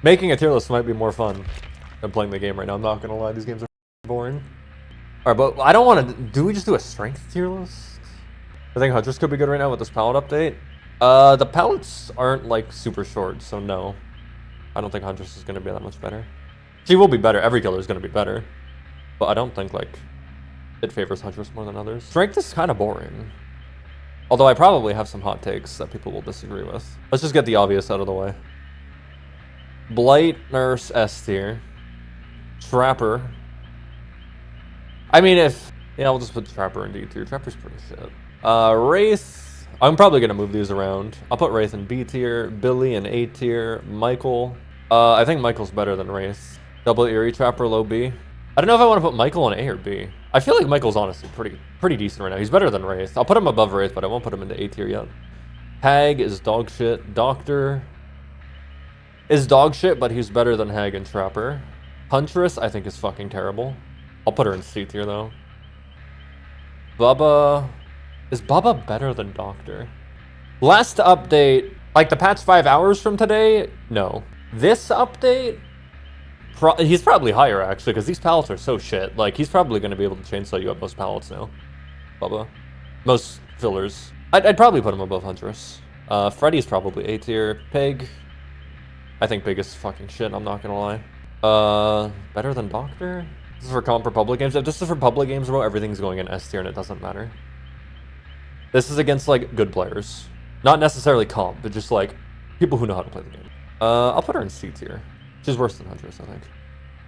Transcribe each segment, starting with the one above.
Making a tier list might be more fun than playing the game right now. I'm not gonna lie, these games are boring. Alright, but I don't want to... Do we just do a strength tier list? I think Huntress could be good right now with this palette update. The palettes aren't, like, super short, so no. I don't think Huntress is gonna be that much better. She will be better. Every killer is gonna be better. But I don't think, like, it favors Huntress more than others. Strength is kind of boring. Although I probably have some hot takes that people will disagree with. Let's just get the obvious out of the way. Blight, Nurse, S tier. Trapper. I mean, if... Yeah, we'll just put Trapper in D tier. Trapper's pretty shit. Wraith. I'm probably gonna move these around. I'll put Wraith in B tier. Billy in A tier. Michael. I think Michael's better than Wraith. Double Eerie Trapper, low B. I don't know if I want to put Michael in A or B. I feel like Michael's honestly pretty decent right now. He's better than Wraith. I'll put him above Wraith, but I won't put him into A tier yet. Hag is dog shit. Doctor is dog shit, but he's better than Hag and Trapper. Huntress, I think, is fucking terrible. I'll put her in C tier, though. Bubba... Is Bubba better than Doctor? Last update, like the patch 5 hours from today? No. This update? He's probably higher, actually, because these palettes are so shit. Like, he's probably going to be able to chainsaw you up most palettes now. Bubba. Most fillers. I'd probably put him above Huntress. Freddy's probably A tier. Pig. I think Pig is fucking shit, I'm not gonna lie. Better than Doctor? This is for comp for public games. If this is for public games, bro, everything's going in S tier and it doesn't matter. This is against, like, good players. Not necessarily comp, but just, like, people who know how to play the game. I'll put her in C tier. She's worse than Huntress, I think.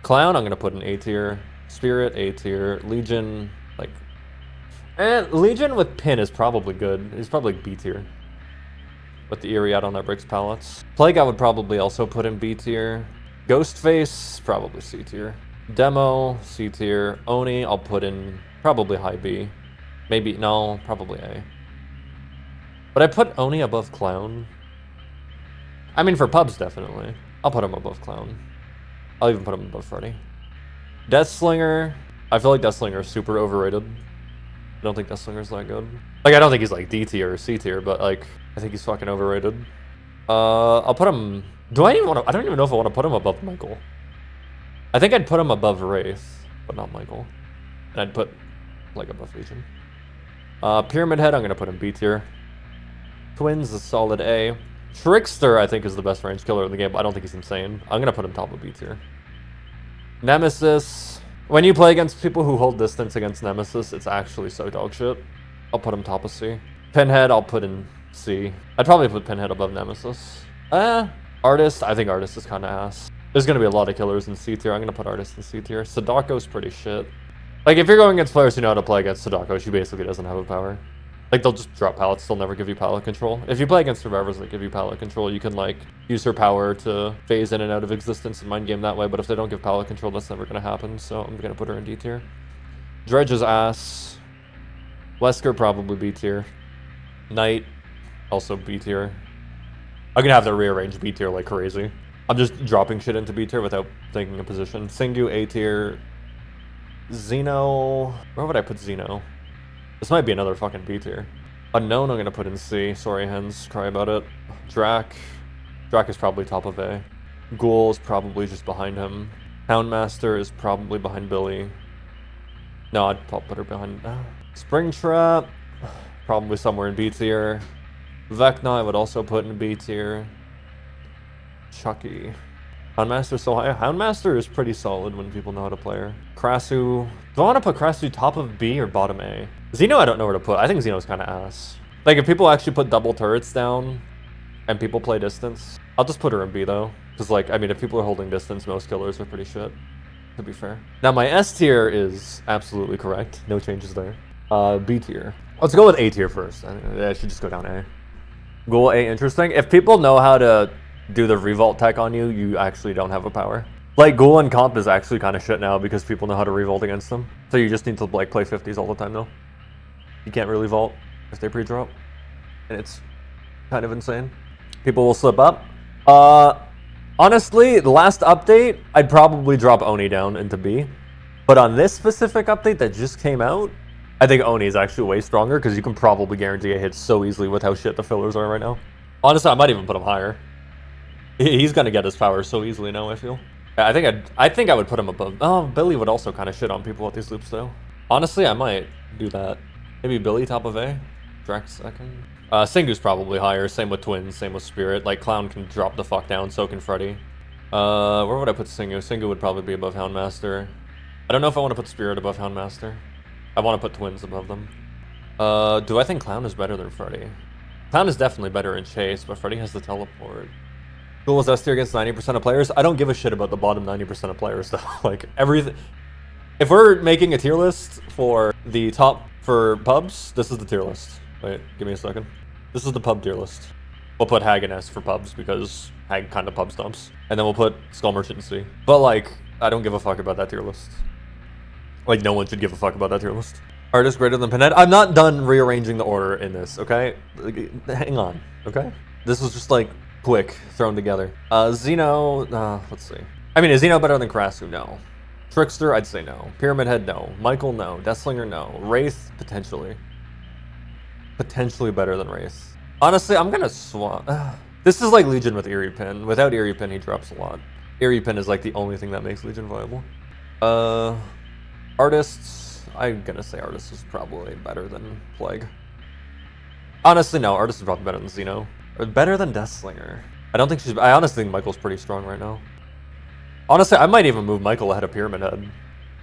Clown, I'm gonna put in A tier. Spirit, A tier. Legion, like... Legion with Pin is probably good. He's probably B tier. With the Eerie add-on that breaks palettes. Plague, I would probably also put in B tier. Ghostface, probably C tier. Demo, C tier. Oni, I'll put in probably high B. Maybe, no, probably A. But I put Oni above Clown. I mean, for pubs, definitely. I'll put him above Clown. I'll even put him above Freddy. Deathslinger, I feel like Deathslinger is super overrated. I don't think Deathslinger's that good. Like, I don't think he's like D tier or C tier, but like, I think he's fucking overrated. I'll put him... Do I even want to... I don't even know if I want to put him above Michael. I think I'd put him above Wraith, but not Michael. And I'd put, like, above Legion. Pyramid Head, I'm going to put in B tier. Twins is solid A. Trickster, I think, is the best range killer in the game, but I don't think he's insane. I'm going to put him top of B tier. Nemesis. When you play against people who hold distance against Nemesis, it's actually so dog shit. I'll put him top of C. Pinhead, I'll put in C. I'd probably put Pinhead above Nemesis. Artist, I think Artist is kind of ass. There's going to be a lot of killers in C tier. I'm going to put Artist in C tier. Sadako's pretty shit. Like, if you're going against players who know how to play against Sadako, she basically doesn't have a power. Like, they'll just drop pallets. They'll never give you pallet control. If you play against survivors that give you pallet control, you can, like, use her power to phase in and out of existence and mind game that way. But if they don't give pallet control, that's never going to happen. So I'm going to put her in D tier. Dredge is ass. Wesker, probably B tier. Knight, also B tier. I'm going to have to rearrange B tier like crazy. I'm just dropping shit into B tier without thinking a position. Singu, A tier. Xeno... Where would I put Xeno? This might be another fucking B tier. Unknown, I'm gonna put in C. Sorry, hens. Cry about it. Drac. Drac is probably top of A. Ghoul is probably just behind him. Houndmaster is probably behind Billy. No, I'd put her behind... Springtrap. Probably somewhere in B tier. Vecna, I would also put in B tier. Chucky. Houndmaster so high. Houndmaster is pretty solid when people know how to play her. Krasu. Do I want to put Krasu top of B or bottom A? Xeno, I don't know where to put. I think Xeno's kind of ass. Like, if people actually put double turrets down and people play distance, I'll just put her in B, though. Because, like, I mean, if people are holding distance, most killers are pretty shit. To be fair. Now, my S tier is absolutely correct. No changes there. B tier. Let's go with A tier first. I should just go down A. Ghoul A, interesting. If people know how to do the revolt tech on you, you actually don't have a power. Like, Ghoul and comp is actually kind of shit now because people know how to revolt against them. So you just need to, like, play 50s all the time, though. You can't really vault if they pre-drop. And it's kind of insane. People will slip up. Honestly, the last update, I'd probably drop Oni down into B. But on this specific update that just came out, I think Oni is actually way stronger because you can probably guarantee a hit so easily with how shit the fillers are right now. Honestly, I might even put him higher. He's gonna get his power so easily now, I feel. Yeah, I think I would put him above. Oh, Billy would also kind of shit on people with these loops though. Honestly, I might do that. Maybe Billy top of A, Drax second. Singu's probably higher. Same with Twins. Same with Spirit. Like Clown can drop the fuck down. So can Freddy. Where would I put Singu? Singu would probably be above Houndmaster. I don't know if I want to put Spirit above Houndmaster. I want to put Twins above them. Do I think Clown is better than Freddy? Clown is definitely better in Chase, but Freddy has the teleport. Duel was S tier against 90% of players. I don't give a shit about the bottom 90% of players though. Like everything. If we're making a tier list for the top for pubs, this is the tier list. Wait, give me a second. This is the pub tier list. We'll put Hag and S for pubs because Hag kind of pub stomps. And then we'll put Skull Merchant in C. But like, I don't give a fuck about that tier list. Like no one should give a fuck about that tier list. Artist greater than Pinhead. I'm not done rearranging the order in this, okay? Hang on, okay? This was just like quick, thrown together. Xeno, let's see. I mean, is Xeno better than Krasu? No. Trickster, I'd say no. Pyramid Head, no. Michael, no. Deathslinger, no. Wraith, potentially. Potentially better than Wraith. Honestly, I'm gonna swap. This is like Legion with Eerie Pin. Without Eerie Pin, he drops a lot. Eerie Pin is like the only thing that makes Legion viable. Artists, I'm gonna say Artist is probably better than Plague. Honestly, no. Artist is probably better than Xeno. Or better than Deathslinger. I honestly think Michael's pretty strong right now. Honestly, I might even move Michael ahead of Pyramid Head.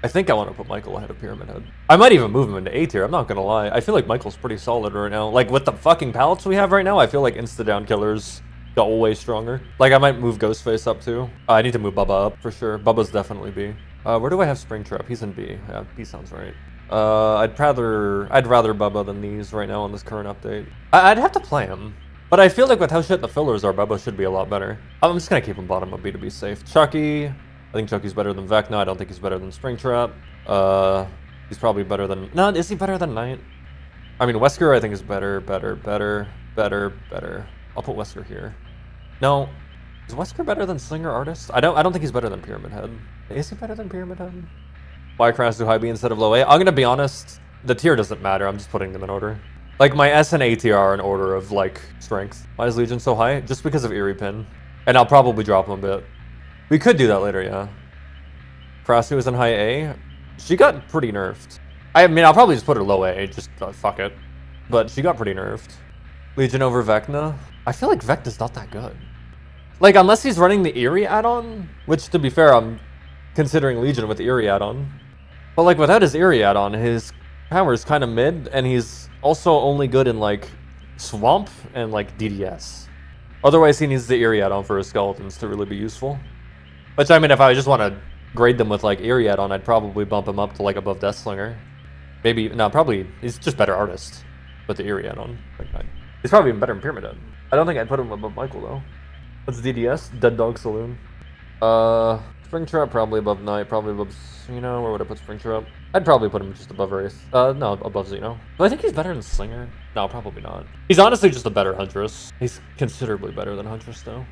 I think I want to put Michael ahead of Pyramid Head. I might even move him into A tier, I'm not gonna lie. I feel like Michael's pretty solid right now. Like, with the fucking palettes we have right now, I feel like insta-down killers got way stronger. Like, I might move Ghostface up too. I need to move Bubba up, for sure. Bubba's definitely B. Where do I have Springtrap? He's in B. Yeah, B sounds right. I'd rather Bubba than these right now on this current update. I'd have to play him. But I feel like with how shit the fillers are, Bubba should be a lot better. I'm just gonna keep him bottom of B to be safe. Chucky. I think Chucky's better than Vecna. I don't think he's better than Springtrap. He's probably better than... No, is he better than Knight? I mean, Wesker I think is better. I'll put Wesker here. No. Is Wesker better than Slinger Artist? I don't think he's better than Pyramid Head. Is he better than Pyramid Head? Why Krasu high B instead of low A? I'm gonna be honest. The tier doesn't matter. I'm just putting them in order. Like, my S and A tier are in order of, like, strength. Why is Legion so high? Just because of Eerie Pin. And I'll probably drop him a bit. We could do that later, yeah. Krasu is in high A. She got pretty nerfed. I mean, I'll probably just put her low A, just fuck it. But she got pretty nerfed. Legion over Vecna. I feel like Vecna's not that good. Like, unless he's running the Eerie add-on, which, to be fair, I'm considering Legion with the Eerie add-on. But, like, without his Eerie add-on, his power is kind of mid, and he's also only good in, like, Swamp and, like, DDS. Otherwise, he needs the Eerie add-on for his skeletons to really be useful. Which, I mean, if I just want to grade them with, like, Eerie add-on, I'd probably bump him up to, like, above Deathslinger. Maybe, no, probably, he's just better artist with the Eerie add-on. Like, he's probably even better in Pyramid Head. I don't think I'd put him above Michael, though. What's DDS? Dead Dog Saloon. Springtrap probably above Knight, probably above Xeno. Where would I put Springtrap? I'd probably put him just above Wraith. No, above Xeno. But I think he's better than Slinger. No, probably not. He's honestly just a better Huntress. He's considerably better than Huntress, though.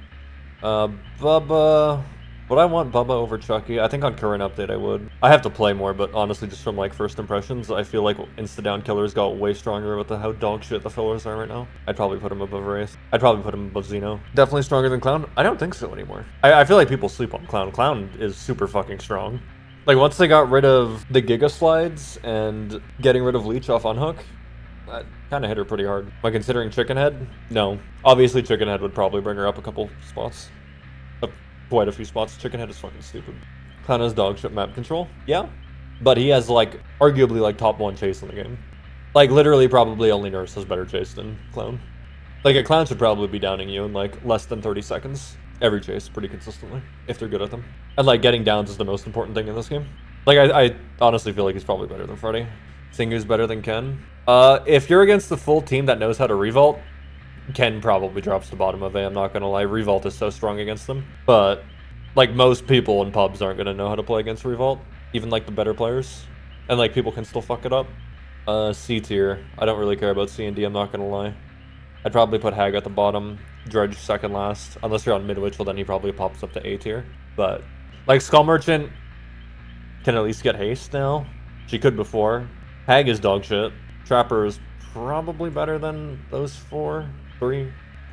Bubba... Would I want Bubba over Chucky? I think on current update I would. I have to play more, but honestly, just from like first impressions, I feel like insta-down killers got way stronger with how dog shit the fillers are right now. I'd probably put him above Wraith. I'd probably put him above Xeno. Definitely stronger than Clown? I don't think so anymore. I feel like people sleep on Clown. Clown is super fucking strong. Like, once they got rid of the Giga Slides and getting rid of Leech off Unhook, that kind of hit her pretty hard. Am I considering Chicken Head? No. Obviously, Chicken Head would probably bring her up a couple spots. Quite a few spots. Chicken Head is fucking stupid. Clown has dog shit map control. Yeah. But he has, like, arguably, like, top 1 chase in the game. Like, literally, probably only Nurse has better chase than Clown. Like, a Clown should probably be downing you in, like, less than 30 seconds. Every chase, pretty consistently, if they're good at them. And, like, getting downs is the most important thing in this game. Like, I honestly feel like he's probably better than Freddy. Singu's better than Ken. If you're against the full team that knows how to revault, Ken probably drops to bottom of A, I'm not gonna lie. Revolt is so strong against them. But, like, most people in pubs aren't gonna know how to play against Revolt. Even, like, the better players. And, like, people can still fuck it up. C tier. I don't really care about C and D, I'm not gonna lie. I'd probably put Hag at the bottom. Dredge second last. Unless you're on Midwich, well then he probably pops up to A tier. But, like, Skull Merchant can at least get haste now. She could before. Hag is dog shit. Trapper is probably better than those 3.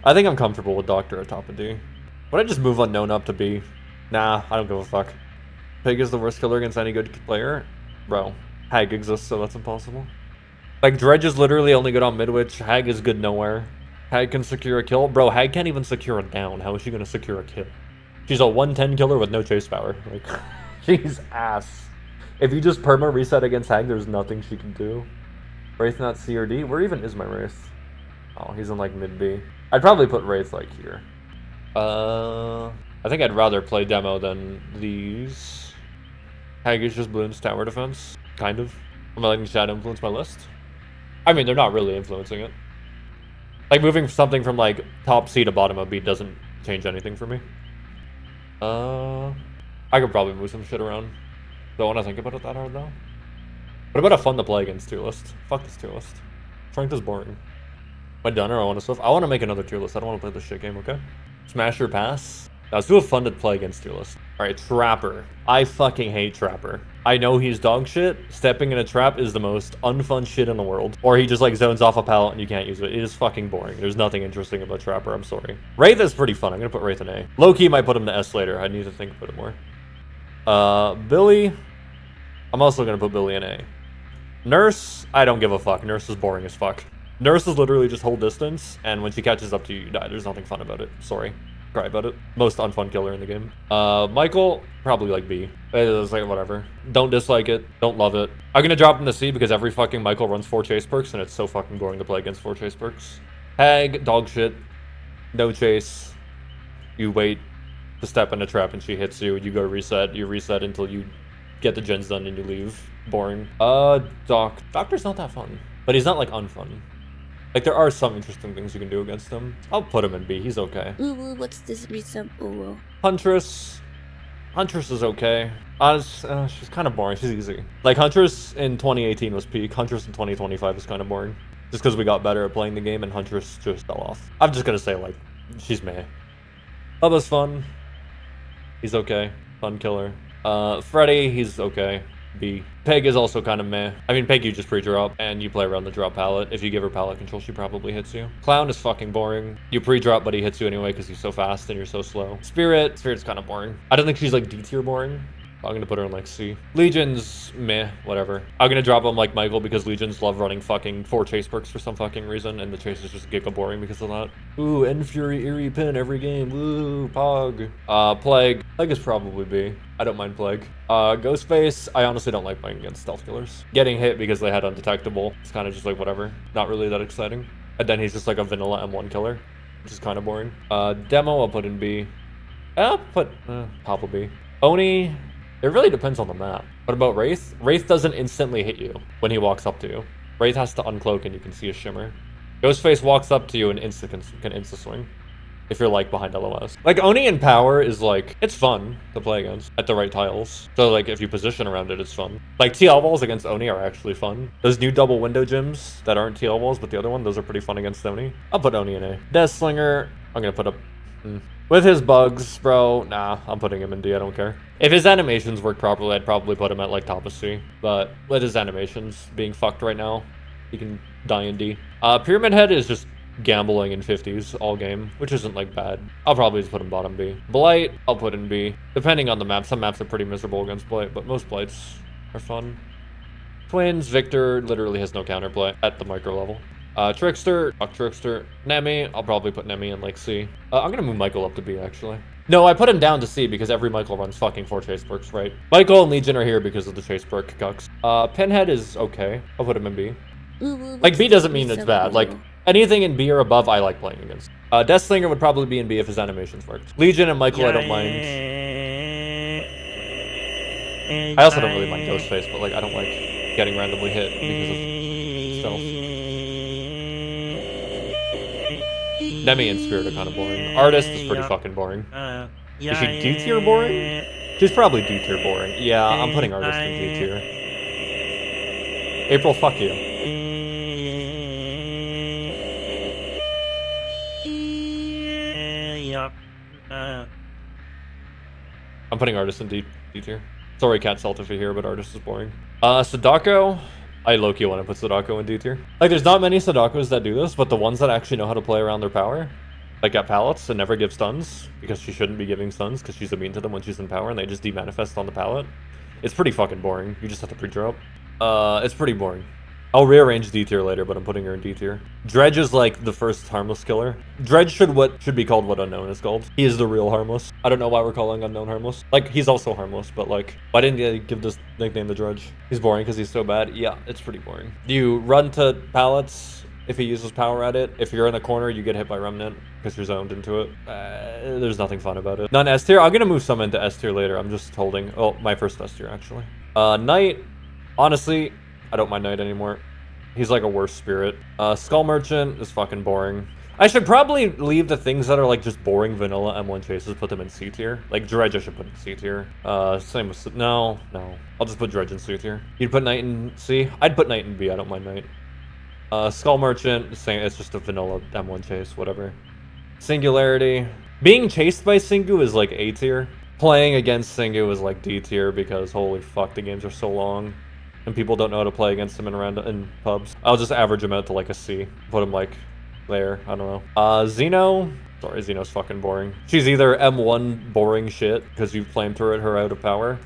I think I'm comfortable with Doctor at top of D. Would I just move Unknown up to B? Nah, I don't give a fuck. Pig is the worst killer against any good player? Bro, Hag exists, so that's impossible. Like, Dredge is literally only good on Midwich. Hag is good nowhere. Hag can secure a kill. Bro, Hag can't even secure a down. How is she gonna secure a kill? She's a 110 killer with no chase power. Like, she's ass. If you just perma reset against Hag, there's nothing she can do. Wraith not C or D? Where even is my Wraith? Oh, he's in like mid B. I'd probably put Wraith like here. I think I'd rather play demo than these. Hag is just Bloons tower defense. Kind of. Am I letting Shadow influence my list? I mean, they're not really influencing it. Like, moving something from, like, top C to bottom of B doesn't change anything for me. I could probably move some shit around. Don't want to think about it that hard, though. What about a fun to play against tier list? Fuck this tier list. Strength is boring. Am I done or I want to swift? I want to make another tier list. I don't want to play this shit game, okay? Smash or pass? Now, let's do a fun to play against tier list. Alright, Trapper. I fucking hate Trapper. I know he's dog shit. Stepping in a trap is the most unfun shit in the world. Or he just like zones off a pallet and you can't use it. It is fucking boring. There's nothing interesting about Trapper, I'm sorry. Wraith is pretty fun. I'm gonna put Wraith in A. Low-key might put him to S later. I need to think about it more. Billy. I'm also gonna put Billy in A. Nurse, I don't give a fuck. Nurse is boring as fuck. Nurse is literally just hold distance, and when she catches up to you, you die. There's nothing fun about it. Sorry. Cry about it. Most unfun killer in the game. Michael, probably like B. It's like whatever. Don't dislike it. Don't love it. I'm gonna drop him to C because every fucking Michael runs 4 chase perks, and it's so fucking boring to play against 4 chase perks. Hag, dog shit. No chase. You wait to step in a trap and she hits you. You go reset. You reset until you get the gens done and you leave. Boring. Doc. Doctor's not that fun. But he's not like unfun. Like, there are some interesting things you can do against him. I'll put him in B. He's okay. Ooh, what's this reset? Ooh. Huntress. Huntress is okay. She's kind of boring. She's easy. Like, Huntress in 2018 was peak. Huntress in 2025 is kind of boring. Just because we got better at playing the game and Huntress just fell off. I'm just going to say, like, she's meh. Bubba's fun. He's okay. Fun killer. Freddy, he's okay. B. Peg is also kind of meh. I mean, Peg you just pre-drop, and you play around the drop pallet. If you give her pallet control, she probably hits you. Clown is fucking boring. You pre-drop, but he hits you anyway because he's so fast and you're so slow. Spirit's kind of boring. I don't think she's like D tier boring. I'm gonna put her in like C. Legion's meh, whatever. I'm gonna drop him like Michael because Legions love running fucking 4 chase perks for some fucking reason, and the chase is just giga boring because of that. Ooh, End Fury, Eerie Pin every game. Woo, Pog. Plague. Plague is probably B. I don't mind Plague. Ghostface, I honestly don't like playing against stealth killers. Getting hit because they had undetectable. It's kind of just like whatever. Not really that exciting. And then he's just like a vanilla M1 killer, which is kind of boring. Demo, I'll put in B. I'll put Papa B. Oni. It really depends on the map. What about Wraith? Wraith doesn't instantly hit you when he walks up to you. Wraith has to uncloak and you can see a shimmer. Ghostface walks up to you and can insta-swing. If you're like behind LOS. Like Oni in power is like, it's fun to play against at the right tiles. So like if you position around it, it's fun. Like TL walls against Oni are actually fun. Those new double window gyms that aren't TL walls, but the other one, those are pretty fun against Oni. I'll put Oni in A. Deathslinger, I'm gonna put up with his bugs, bro, nah, I'm putting him in D, I don't care. If his animations work properly, I'd probably put him at like top of C. But with his animations being fucked right now, he can die in D. Pyramid Head is just gambling in 50s all game, which isn't like bad. I'll probably just put him bottom B. Blight, I'll put in B. Depending on the map, some maps are pretty miserable against Blight, but most Blights are fun. Twins, Victor literally has no counterplay at the micro level. Trickster, fuck Trickster. Nemi, I'll probably put Nemi in like C. I'm gonna move Michael up to B actually. No, I put him down to C because every Michael runs fucking 4 chase perks, right? Michael and Legion are here because of the chase perk cucks. Pinhead is okay. I'll put him in B. Ooh, like B doesn't mean it's bad. Like anything in B or above, I like playing against. Deathslinger would probably be in B if his animations worked. Legion and Michael, I don't mind. I also don't really mind Ghostface, but like I don't like getting randomly hit because of stealth. Nemi and Spirit are kind of boring. Artist is pretty fucking boring. Is she D tier boring? She's probably D tier boring. Yeah, I'm putting Artist in D tier. April, fuck you. I'm putting Artist in D tier. Sorry, Cat Salt, if you're here, but Artist is boring. Sadako. I low-key want to put Sadako in D tier. Like, there's not many Sadakos that do this, but the ones that actually know how to play around their power, like at pallets and never give stuns because she shouldn't be giving stuns because she's immune to them when she's in power and they just demanifest on the pallet. It's pretty fucking boring. You just have to pre-drop. It's pretty boring. I'll rearrange D tier later, but I'm putting her in D tier. Dredge is like the first harmless killer. Dredge should be called what Unknown is called. He is the real harmless. I don't know why we're calling Unknown harmless. Like, he's also harmless, but like, why didn't you give this nickname the Dredge? He's boring because he's so bad. Yeah, it's pretty boring. Do you run to pallets if he uses power at it? If you're in the corner, you get hit by Remnant because you're zoned into it. There's nothing fun about it. Not S tier. I'm gonna move some into S tier later. I'm just holding. Oh, my first S tier actually. Knight. Honestly, I don't mind Knight anymore. He's like a worse spirit. Skull Merchant is fucking boring. I should probably leave the things that are like just boring vanilla M1 chases, put them in C tier. Like Dredge I should put in C tier. Same with, no. I'll just put Dredge in C tier. You'd put Knight in C? I'd put Knight in B, I don't mind Knight. Skull Merchant, same, it's just a vanilla M1 chase, whatever. Singularity. Being chased by Singu is like A tier. Playing against Singu is like D tier because holy fuck, the games are so long. And people don't know how to play against him in pubs. I'll just average him out to like a C. Put him like there. I don't know. Xeno. Sorry, Xeno's fucking boring. She's either M1 boring shit because you flamethrowed her out of power,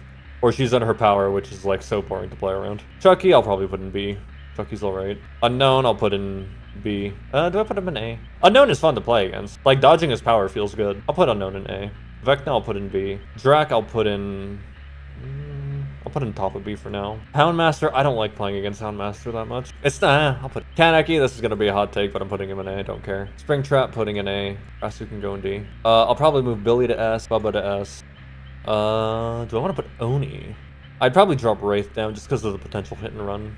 or she's in her power, which is like so boring to play around. Chucky, I'll probably put in B. Chucky's alright. Unknown, I'll put in B. Do I put him in A? Unknown is fun to play against. Like dodging his power feels good. I'll put Unknown in A. Vecna, I'll put in B. Drac, I'll put in top of B for now. Houndmaster, I don't like playing against Houndmaster that much. It's not, I'll put Kaneki, this is gonna be a hot take, but I'm putting him in A, I don't care. Springtrap, putting in A. Rasu can go in D. I'll probably move Billy to S, Bubba to S. Do I want to put Oni? I'd probably drop Wraith down just because of the potential hit and run.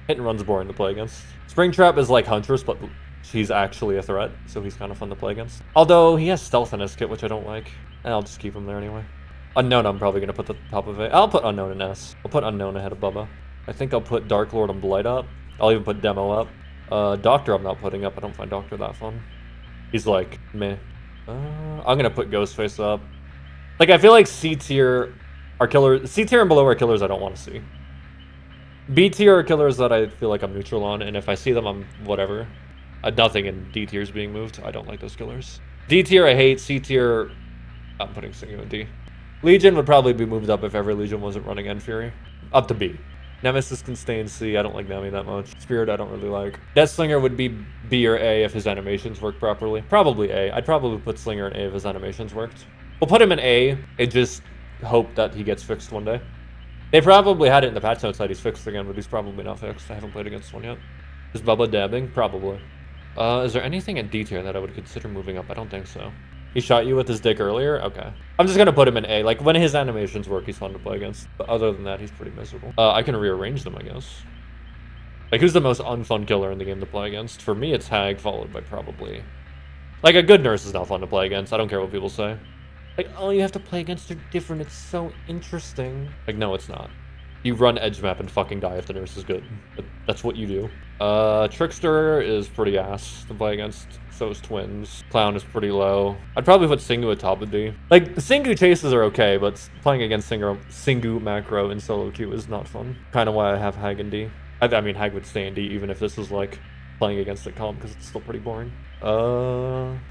Hit and run's boring to play against. Springtrap is like Huntress, but she's actually a threat, so he's kind of fun to play against. Although he has Stealth in his kit, which I don't like. And I'll just keep him there anyway. Unknown, I'm probably going to put the top of it. I'll put Unknown in S. I'll put Unknown ahead of Bubba. I think I'll put Dark Lord and Blight up. I'll even put Demo up. Doctor I'm not putting up. I don't find Doctor that fun. He's like, meh. I'm going to put Ghostface up. Like, I feel like C tier are killers. C tier and below are killers I don't want to see. B tier are killers that I feel like I'm neutral on, and if I see them, I'm whatever. Nothing in D tier is being moved. I don't like those killers. D tier I hate. C tier, I'm putting Singu in D. Legion would probably be moved up if every Legion wasn't running End Fury. Up to B. Nemesis can stay in C. I don't like Nemi that much. Spirit I don't really like. Deathslinger would be B or A if his animations work properly. Probably A. I'd probably put Slinger in A if his animations worked. We'll put him in A and just hope that he gets fixed one day. They probably had it in the patch notes that he's fixed again, but he's probably not fixed. I haven't played against one yet. Is Bubba dabbing? Probably. Is there anything in D tier that I would consider moving up? I don't think so. He shot you with his dick earlier? Okay. I'm just gonna put him in A. Like, when his animations work, he's fun to play against. But other than that, he's pretty miserable. I can rearrange them, I guess. Like, who's the most unfun killer in the game to play against? For me, it's Hag, followed by probably... Like, a good nurse is not fun to play against. I don't care what people say. Like, oh, you have to play against her different. It's so interesting. Like, no, it's not. You run edge map and fucking die if the nurse is good. That's what you do. Trickster is pretty ass to play against. So is Twins. Clown is pretty low. I'd probably put Singu at top of D. Like, Singu chases are okay, but playing against Singu macro in solo queue is not fun. Kind of why I have Hag in D. I mean, Hag would stay in D even if this was like playing against a comp because it's still pretty boring.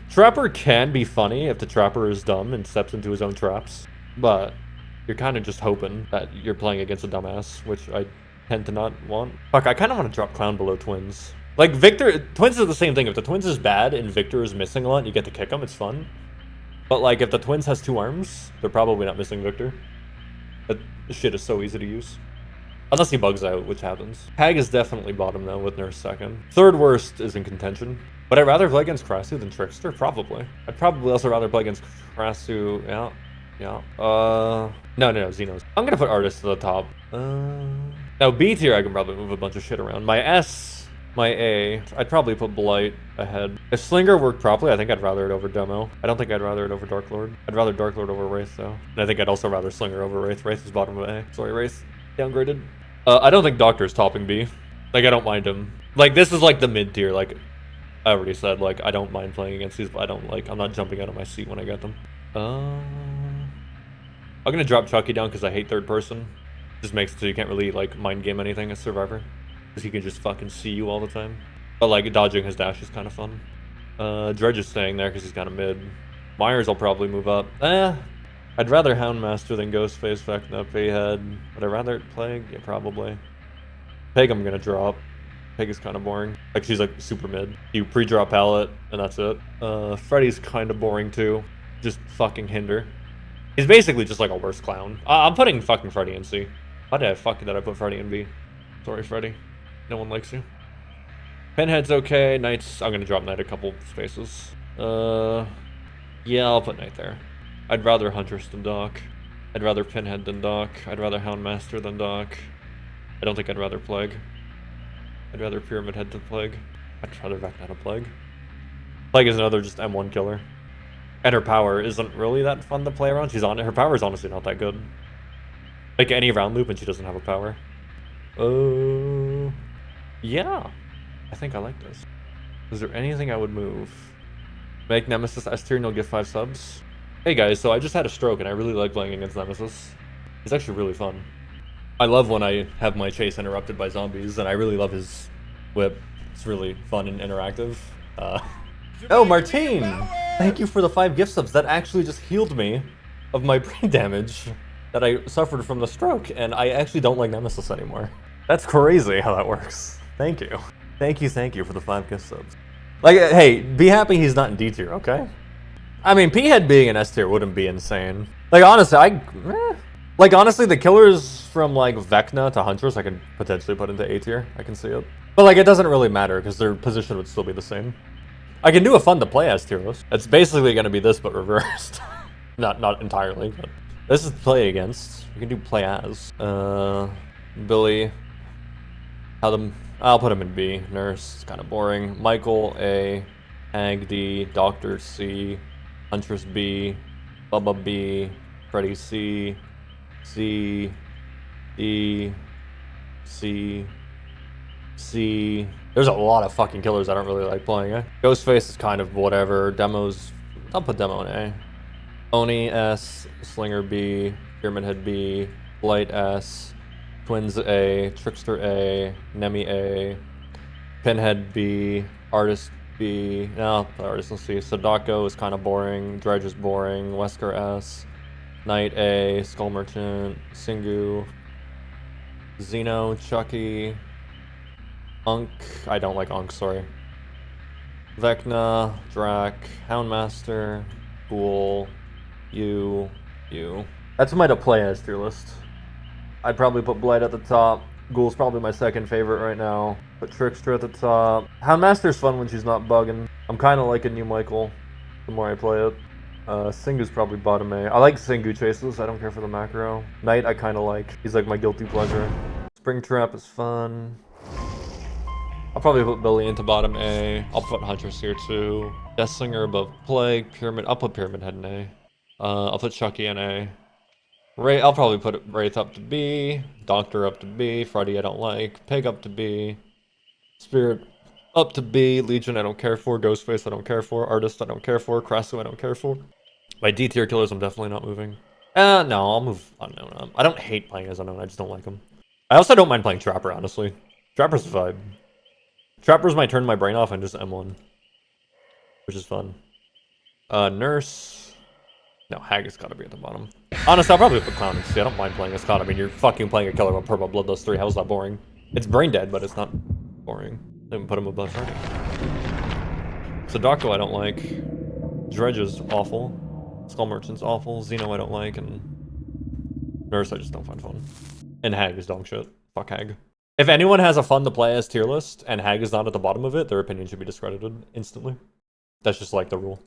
Trapper can be funny if the Trapper is dumb and steps into his own traps, but you're kind of just hoping that you're playing against a dumbass, which I tend to not want. Fuck, I kind of want to drop Clown below Twins. Like, Victor, Twins is the same thing. If the Twins is bad and Victor is missing a lot, you get to kick him, it's fun. But, like, if the Twins has 2 arms, they're probably not missing Victor. That shit is so easy to use. Unless he bugs out, which happens. Hag is definitely bottom, though, with Nurse second. Third worst is in contention. Would I rather play against Krasu than Trickster? Probably. I'd probably also rather play against Krasu, yeah. No, Xenos. I'm gonna put Artist to the top. Now, B tier, I can probably move a bunch of shit around. My S, my A, I'd probably put Blight ahead. If Slinger worked properly, I think I'd rather it over Demo. I don't think I'd rather it over Dark Lord. I'd rather Dark Lord over Wraith, though. And I think I'd also rather Slinger over Wraith. Wraith is bottom of A. Sorry, Wraith. Downgraded. I don't think Doctor's topping B. Like, I don't mind him. Like, this is like the mid tier. Like, I already said, like, I don't mind playing against these, but I'm not jumping out of my seat when I get them. I'm gonna drop Chucky down because I hate third person. Just makes it so you can't really, like, mind game anything as Survivor. Because he can just fucking see you all the time. But, like, dodging his dash is kind of fun. Dredge is staying there because he's kind of mid. Myers will probably move up. I'd rather Houndmaster than Ghostface, Vecna, Bayhead. Would I rather Plague? Yeah, probably. Peg I'm gonna drop. Peg is kind of boring. Like, she's like super mid. You pre-drop pallet, and that's it. Freddy's kind of boring too. Just fucking hinder. He's basically just like a worse clown. I'm putting fucking Freddy in C. Why did I put Freddy in B? Sorry, Freddy. No one likes you. Pinhead's okay. Knight's... I'm gonna drop Knight a couple spaces. Yeah, I'll put Knight there. I'd rather Huntress than Doc. I'd rather Pinhead than Doc. I'd rather Houndmaster than Doc. I don't think I'd rather Plague. I'd rather Pyramid Head than Plague. I'd rather Vecna than Plague. Plague is another just M1 killer. And her power isn't really that fun to play around. Her power is honestly not that good. Make any round loop and she doesn't have a power. Yeah. I think I like this. Is there anything I would move? Make Nemesis S tier and you'll get 5 subs. Hey guys, so I just had a stroke and I really like playing against Nemesis. It's actually really fun. I love when I have my chase interrupted by zombies, and I really love his whip. It's really fun and interactive. Oh, Martine! Thank you for the 5 gift subs. That actually just healed me of my brain damage that I suffered from the stroke, and I actually don't like Nemesis anymore. That's crazy how that works. Thank you. Thank you for the 5 gift subs. Like, hey, be happy he's not in D tier, okay? I mean, P-Head being in S tier wouldn't be insane. Like, honestly, Like, honestly, the killers from, like, Vecna to Huntress I could potentially put into A tier. I can see it. But, like, it doesn't really matter, because their position would still be the same. I can do a fun-to-play S tier list. It's basically going to be this, but reversed. not entirely, but... This is play against. We can do play as. Billy. I'll put him in B. Nurse, it's kind of boring. Michael, A. Hag, D. Doctor, C. Huntress, B. Bubba, B. Freddy, C. C. D. C. C. There's a lot of fucking killers I don't really like playing, eh? Ghostface is kind of whatever. Demos... I'll put Demo in A. Oni, S. Slinger, B. Pyramid Head, B. Blight, S. Twins, A. Trickster, A. Nemi, A. Pinhead, B. Artist, B. No, the Artist, let's see. Sadako is kind of boring. Dredge is boring. Wesker, S. Knight, A. Skull Merchant. Singu. Xeno, Chucky. Unk. I don't like Unk, sorry. Vecna. Drac. Houndmaster. Ghoul. You. That's my to play as tier list. I'd probably put Blight at the top. Ghoul's probably my second favorite right now. Put Trickster at the top. Houndmaster's fun when she's not bugging. I'm kind of liking New Michael the more I play it. Singu's probably bottom A. I like Singu chases. I don't care for the macro. Knight I kind of like. He's like my guilty pleasure. Springtrap is fun. I'll probably put Billy into bottom A. I'll put Huntress here too. Deathslinger above Plague. Pyramid. I'll put Pyramid Head in A. I'll put Chucky in A. I'll probably put Wraith up to B. Doctor up to B. Freddy I don't like. Pig up to B. Spirit up to B. Legion I don't care for. Ghostface I don't care for. Artist I don't care for. Krasu I don't care for. My D tier killers I'm definitely not moving. No, I'll move Unknown up. I don't hate playing as Unknown, I just don't like him. I also don't mind playing Trapper, honestly. Trapper's a vibe. Trappers might turn my brain off and just M1. Which is fun. Nurse... No, Hag has got to be at the bottom. Honestly, I'll probably put Clown in C. I don't mind playing as Clown. I mean, you're fucking playing a killer on Purple Bloodlust 3. How's that boring? It's brain dead, but it's not boring. I didn't put him above Freddy. Sadako I don't like. Dredge is awful. Skull Merchant's awful. Xeno I don't like. And Nurse I just don't find fun. And Hag is dog shit. Fuck Hag. If anyone has a fun to play as tier list and Hag is not at the bottom of it, their opinion should be discredited instantly. That's just like the rule.